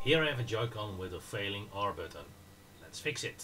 Here I have a Joy-Con with a failing R button. Let's fix it.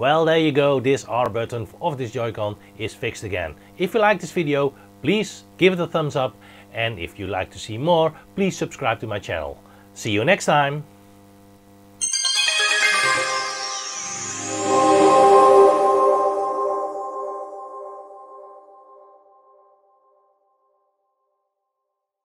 Well, there you go, this R button of this Joy-Con is fixed again. If you like this video, please give it a thumbs up, and if you'd like to see more, please subscribe to my channel. See you next time!